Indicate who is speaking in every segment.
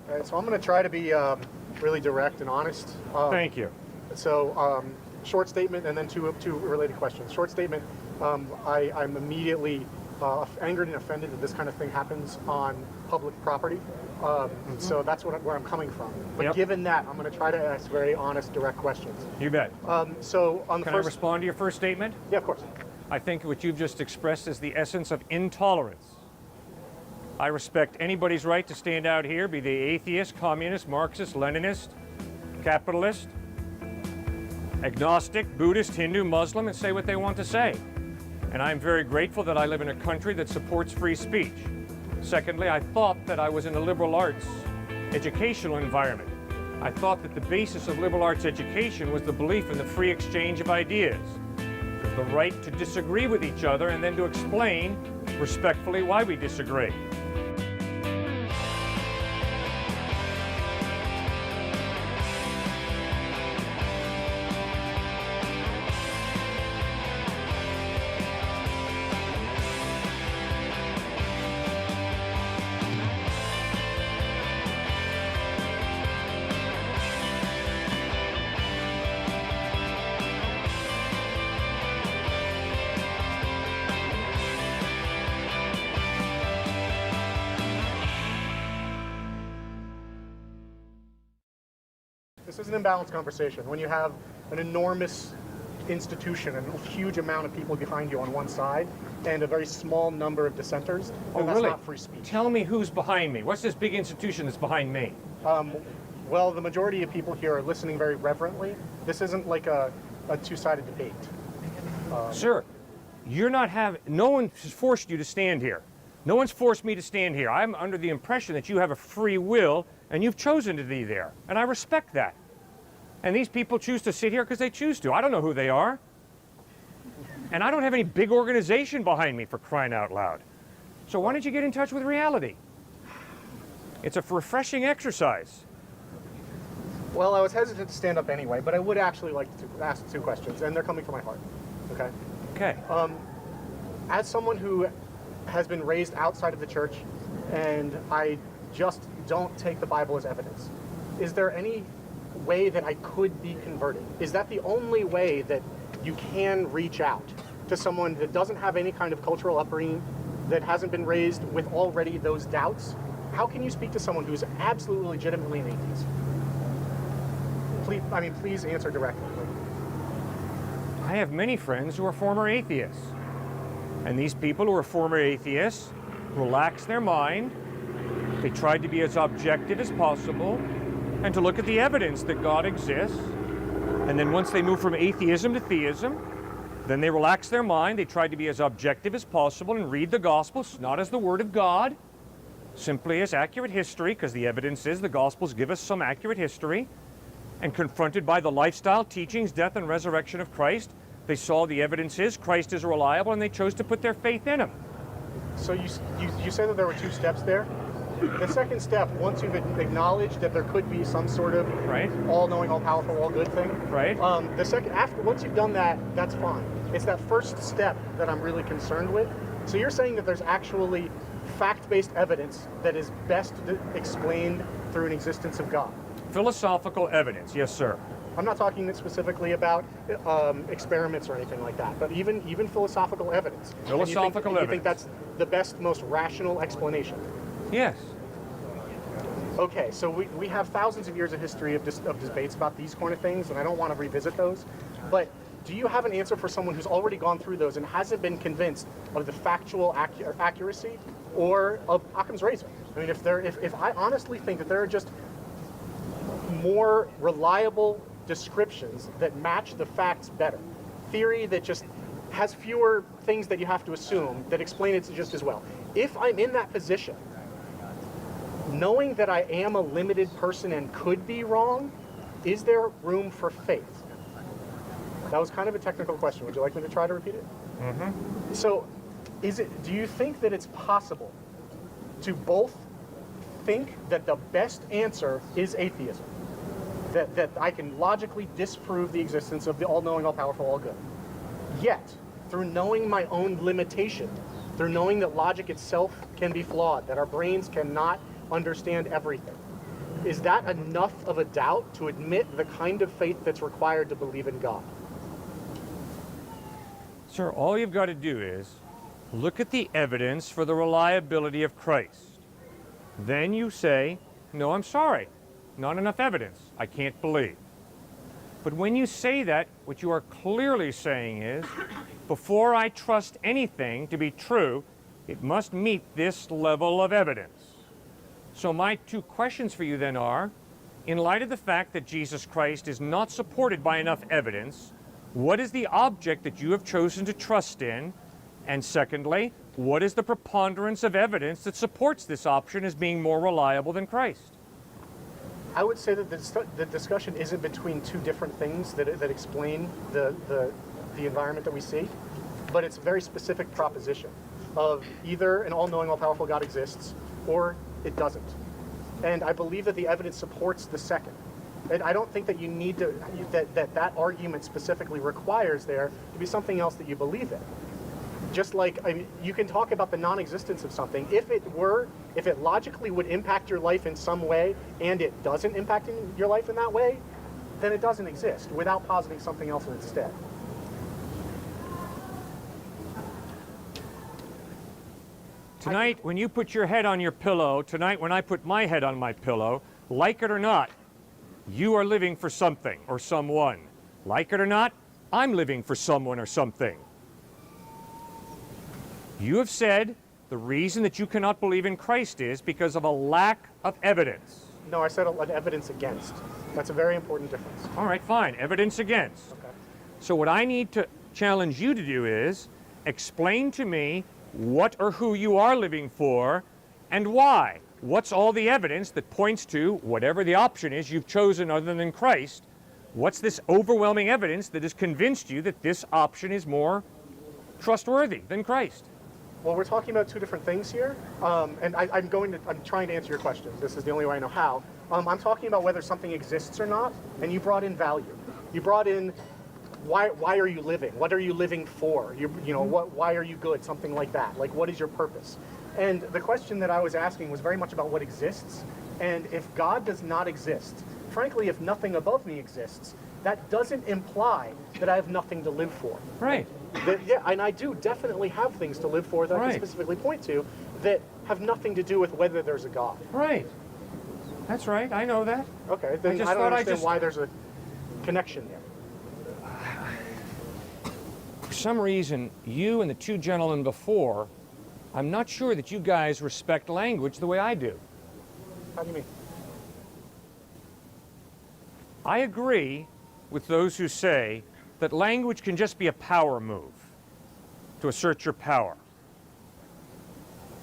Speaker 1: Okay, so I'm going to try to be really direct and honest.
Speaker 2: Thank you.
Speaker 1: So, short statement and then two related questions. Short statement, I'm immediately angered and offended that this kind of thing happens on public property. So that's where I'm coming from. But given that, I'm going to try to ask very honest, direct questions.
Speaker 2: You bet.
Speaker 1: So on the
Speaker 2: Can I respond to your first statement?
Speaker 1: Yeah, of course.
Speaker 2: I think what you've just expressed is the essence of intolerance. I respect anybody's right to stand out here, be they atheist, communist, Marxist, Leninist, capitalist, agnostic, Buddhist, Hindu, Muslim, and say what they want to say. And I'm very grateful that I live in a country that supports free speech. Secondly, I thought that I was in a liberal arts educational environment. I thought that the basis of liberal arts education was the belief in the free exchange of ideas, the right to disagree with each other and then to explain respectfully why we disagree.
Speaker 1: This is an imbalanced conversation. When you have an enormous institution and a huge amount of people behind you on one side and a very small number of dissenters, then that's not free speech.
Speaker 2: Tell me who's behind me. What's this big institution that's behind me?
Speaker 1: Well, the majority of people here are listening very reverently. This isn't like a two-sided debate.
Speaker 2: Sir, no one has forced you to stand here. No one's forced me to stand here. I'm under the impression that you have a free will and you've chosen to be there. And I respect that. And these people choose to sit here because they choose to. I don't know who they are. And I don't have any big organization behind me, for crying out loud. So why don't you get in touch with reality? It's a refreshing exercise.
Speaker 1: Well, I was hesitant to stand up anyway, but I would actually like to ask two questions, and they're coming from my heart. Okay?
Speaker 2: Okay.
Speaker 1: As someone who has been raised outside of the church, and I just don't take the Bible as evidence, is there any way that I could be converted? Is that the only way that you can reach out to someone that doesn't have any kind of cultural upbringing, that hasn't been raised with already those doubts? How can you speak to someone who's absolutely legitimately an atheist? Please answer directly.
Speaker 2: I have many friends who are former atheists. And these people who are former atheists relax their mind. They tried to be as objective as possible and to look at the evidence that God exists. And then once they move from atheism to theism, then they relax their mind. They tried to be as objective as possible and read the Gospels, not as the Word of God, simply as accurate history, because the evidence is the Gospels give us some accurate history. And confronted by the lifestyle, teachings, death, and resurrection of Christ, they saw the evidence is Christ is reliable, and they chose to put their faith in Him.
Speaker 1: So you said that there were two steps there. The second step, once you've acknowledged that there could be some sort of all-knowing, all-powerful, all-good thing, once you've done that, that's fine. It's that first step that I'm really concerned with. So you're saying that there's actually fact-based evidence that is best explained through an existence of God.
Speaker 2: Philosophical evidence, yes, sir.
Speaker 1: I'm not talking specifically about experiments or anything like that, but even philosophical evidence.
Speaker 2: Philosophical evidence.
Speaker 1: You think that's the best, most rational explanation?
Speaker 2: Yes.
Speaker 1: Okay, so we have thousands of years of history of debates about these kind of things, and I don't want to revisit those. But do you have an answer for someone who's already gone through those and hasn't been convinced of the factual accuracy or of Occam's razor? I mean, if I honestly think that there are just more reliable descriptions that match the facts better, theory that just has fewer things that you have to assume that explain it just as well. If I'm in that position, knowing that I am a limited person and could be wrong, is there room for faith? That was kind of a technical question. Would you like me to try to repeat it? Mm-hmm. So, do you think that it's possible to both think that the best answer is atheism, that I can logically disprove the existence of the all-knowing, all-powerful, all-good, yet, through knowing my own limitation, through knowing that logic itself can be flawed, that our brains cannot understand everything, is that enough of a doubt to admit the kind of faith that's required to believe in God?
Speaker 2: Sir, all you've got to do is look at the evidence for the reliability of Christ. Then you say, no, I'm sorry, not enough evidence. I can't believe. But when you say that, what you are clearly saying is, before I trust anything to be true, it must meet this level of evidence. So my two questions for you then are, in light of the fact that Jesus Christ is not supported by enough evidence, what is the object that you have chosen to trust in? And secondly, what is the preponderance of evidence that supports this option as being more reliable than Christ?
Speaker 1: I would say that the discussion isn't between two different things that explain the environment that we see, but it's a very specific proposition of either an all-knowing, all-powerful God exists, or it doesn't. And I believe that the evidence supports the second. And I don't think that you need to, that argument specifically requires there to be something else that you believe in. Just like, I mean, you can talk about the non-existence of something. If it logically would impact your life in some way, and it doesn't impact your life in that way, then it doesn't exist, without positing something else instead.
Speaker 2: Tonight, when you put your head on your pillow, tonight when I put my head on my pillow, like it or not, you are living for something or someone. Like it or not, I'm living for someone or something. You have said the reason that you cannot believe in Christ is because of a lack of evidence.
Speaker 1: No, I said an evidence against. That's a very important difference.
Speaker 2: All right, fine. Evidence against.
Speaker 1: Okay.
Speaker 2: So what I need to challenge you to do is explain to me what or who you are living for and why. What's all the evidence that points to whatever the option is you've chosen other than Christ? What's this overwhelming evidence that has convinced you that this option is more trustworthy than Christ?
Speaker 1: Well, we're talking about two different things here, and I'm trying to answer your question. This is the only way I know how. I'm talking about whether something exists or not, and you brought in value. You brought in why are you living? What are you living for? Why are you good? Something like that. Like, what is your purpose? And the question that I was asking was very much about what exists. And if God does not exist, frankly, if nothing above me exists, that doesn't imply that I have nothing to live for.
Speaker 2: Right.
Speaker 1: Yeah, and I do definitely have things to live for that I can specifically point to that have nothing to do with whether there's a God.
Speaker 2: Right. That's right. I know that.
Speaker 1: Okay, then I don't understand why there's a connection there.
Speaker 2: For some reason, you and the two gentlemen before, I'm not sure that you guys respect language the way I do.
Speaker 1: How do you mean?
Speaker 2: I agree with those who say that language can just be a power move to assert your power.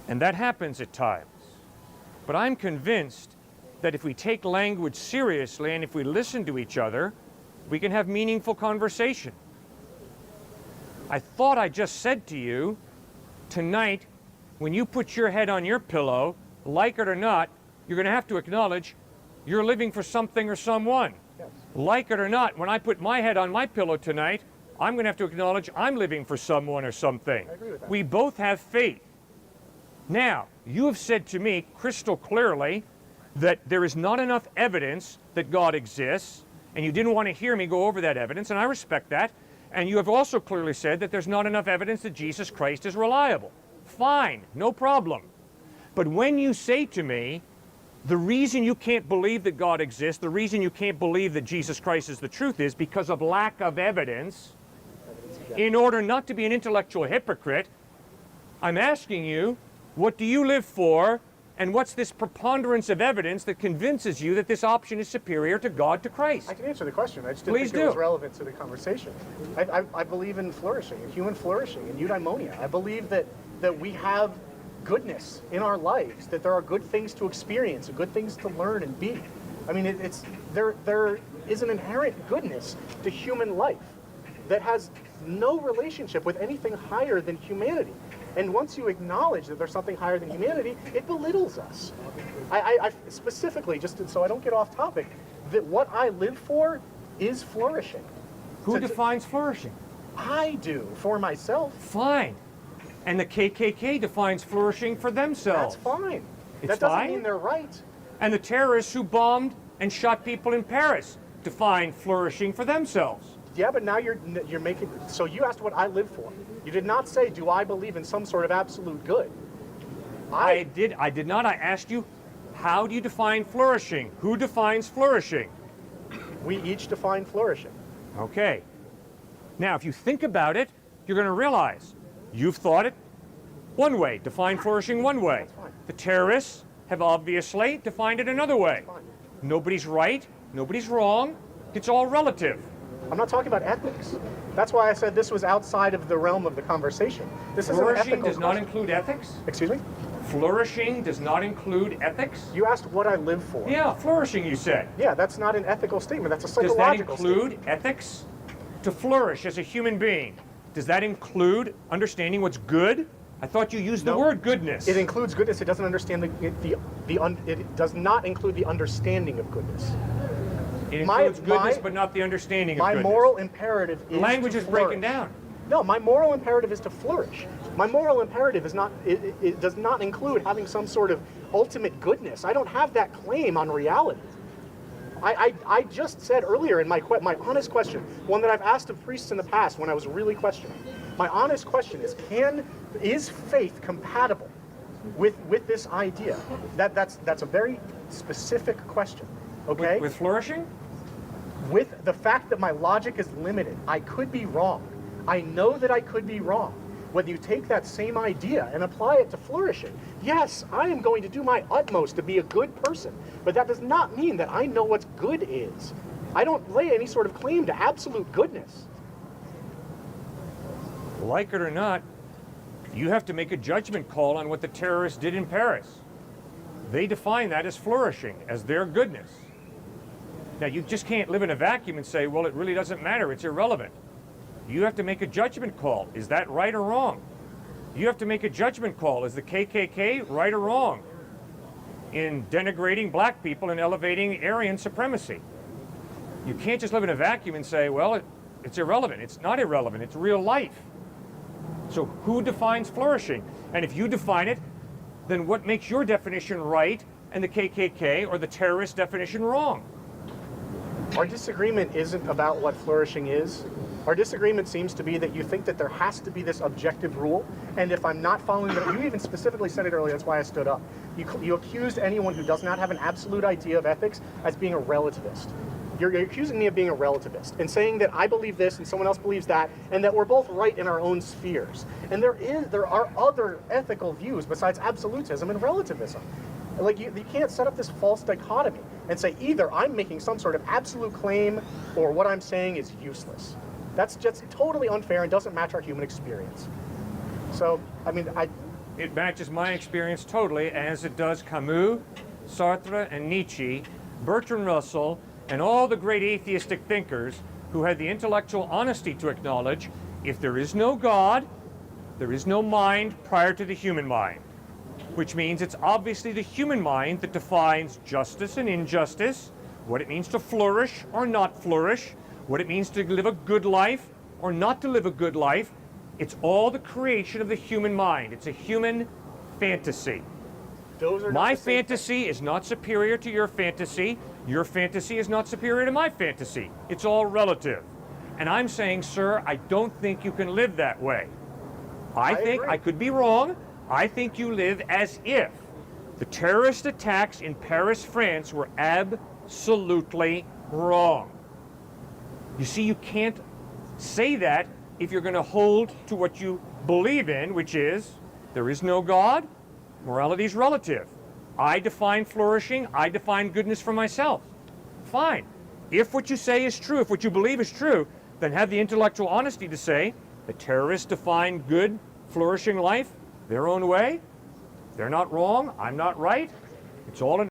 Speaker 2: And that happens at times. But I'm convinced that if we take language seriously and if we listen to each other, we can have meaningful conversation. I thought I just said to you, tonight, when you put your head on your pillow, like it or not, you're going to have to acknowledge you're living for something or someone.
Speaker 1: Yes.
Speaker 2: Like it or not, when I put my head on my pillow tonight, I'm going to have to acknowledge I'm living for someone or something.
Speaker 1: I agree with that.
Speaker 2: We both have faith. Now, you have said to me crystal clearly that there is not enough evidence that God exists, and you didn't want to hear me go over that evidence, and I respect that. And you have also clearly said that there's not enough evidence that Jesus Christ is reliable. Fine, no problem. But when you say to me, the reason you can't believe that God exists, the reason you can't believe that Jesus Christ is the truth is because of lack of evidence, in order not to be an intellectual hypocrite, I'm asking you, what do you live for, and what's this preponderance of evidence that convinces you that this option is superior to God, to Christ?
Speaker 1: I can answer the question. I just didn't think it was relevant to the conversation. I believe in flourishing, in human flourishing, in eudaimonia. I believe that we have goodness in our lives, that there are good things to experience, good things to learn and be. I mean, there is an inherent goodness to human life that has no relationship with anything higher than humanity. And once you acknowledge that there's something higher than humanity, it belittles us. I specifically, just so I don't get off topic, that what I live for is flourishing.
Speaker 2: Who defines flourishing?
Speaker 1: I do, for myself.
Speaker 2: Fine. And the KKK defines flourishing for themselves.
Speaker 1: That's fine.
Speaker 2: It's
Speaker 1: that doesn't
Speaker 2: fine?
Speaker 1: mean they're right.
Speaker 2: And the terrorists who bombed and shot people in Paris define flourishing for themselves.
Speaker 1: Yeah, but now you're making, so you asked what I live for. You did not say, do I believe in some sort of absolute good?
Speaker 2: I did not. I asked you, how do you define flourishing? Who defines flourishing?
Speaker 1: We each define flourishing.
Speaker 2: Okay. Now, if you think about it, you're going to realize you've thought it one way, defined flourishing one way.
Speaker 1: That's fine.
Speaker 2: The terrorists have obviously defined it another way.
Speaker 1: That's fine.
Speaker 2: Nobody's right, nobody's wrong. It's all relative.
Speaker 1: I'm not talking about ethics. That's why I said this was outside of the realm of the conversation. This is an
Speaker 2: Flourishing
Speaker 1: ethical
Speaker 2: does not
Speaker 1: question.
Speaker 2: include ethics?
Speaker 1: Excuse me?
Speaker 2: Flourishing does not include ethics?
Speaker 1: You asked what I live for.
Speaker 2: Yeah, flourishing, you said.
Speaker 1: Yeah, that's not an ethical statement. That's a
Speaker 2: Does that
Speaker 1: psychological
Speaker 2: include
Speaker 1: statement.
Speaker 2: ethics? To flourish as a human being, does that include understanding what's good? I thought you used the
Speaker 1: No.
Speaker 2: word goodness.
Speaker 1: It includes goodness. It doesn't understand it does not include the understanding of goodness.
Speaker 2: It includes goodness,
Speaker 1: my-
Speaker 2: but not the understanding of
Speaker 1: My
Speaker 2: goodness.
Speaker 1: moral imperative is
Speaker 2: Language
Speaker 1: to
Speaker 2: is breaking
Speaker 1: flourish.
Speaker 2: down.
Speaker 1: No, my moral imperative is to flourish. My moral imperative is not. It does not include having some sort of ultimate goodness. I don't have that claim on reality. I just said earlier in my honest question, one that I've asked of priests in the past when I was really questioning. My honest question is faith compatible with this idea? That's a very specific question. Okay.
Speaker 2: With flourishing?
Speaker 1: With the fact that my logic is limited, I could be wrong. I know that I could be wrong. Whether you take that same idea and apply it to flourishing, yes, I am going to do my utmost to be a good person, but that does not mean that I know what good is. I don't lay any sort of claim to absolute goodness.
Speaker 2: Like it or not, you have to make a judgment call on what the terrorists did in Paris. They define that as flourishing, as their goodness. Now, you just can't live in a vacuum and say, well, it really doesn't matter, it's irrelevant. You have to make a judgment call. Is that right or wrong? You have to make a judgment call. Is the KKK right or wrong in denigrating black people and elevating Aryan supremacy? You can't just live in a vacuum and say, well, it's irrelevant. It's not irrelevant. It's real life. So who defines flourishing? And if you define it, then what makes your definition right and the KKK or the terrorist definition wrong?
Speaker 1: Our disagreement isn't about what flourishing is. Our disagreement seems to be that you think that there has to be this objective rule, and if I'm not following that, you even specifically said it earlier, that's why I stood up. You accused anyone who does not have an absolute idea of ethics as being a relativist. You're accusing me of being a relativist and saying that I believe this and someone else believes that, and that we're both right in our own spheres. And there are other ethical views besides absolutism and relativism. Like you can't set up this false dichotomy and say either I'm making some sort of absolute claim or what I'm saying is useless. That's just totally unfair and doesn't match our human experience. So, I mean,
Speaker 2: It matches my experience totally, as it does Camus, Sartre, and Nietzsche, Bertrand Russell, and all the great atheistic thinkers who had the intellectual honesty to acknowledge if there is no God, there is no mind prior to the human mind. Which means it's obviously the human mind that defines justice and injustice, what it means to flourish or not flourish, what it means to live a good life or not to live a good life. It's all the creation of the human mind. It's a human fantasy.
Speaker 1: those are not
Speaker 2: My
Speaker 1: the same thing.
Speaker 2: fantasy is not superior to your fantasy. Your fantasy is not superior to my fantasy. It's all relative. And I'm saying, sir, I don't think you can live that way. I think,
Speaker 1: agree.
Speaker 2: I could be wrong, I think you live as if the terrorist attacks in Paris, France were absolutely wrong. You see, you can't say that if you're going to hold to what you believe in, which is there is no God, morality is relative. I define flourishing, I define goodness for myself. Fine. If what you say is true, if what you believe is true, then have the intellectual honesty to say the terrorists define good, flourishing life their own way. They're not wrong, I'm not right. It's all in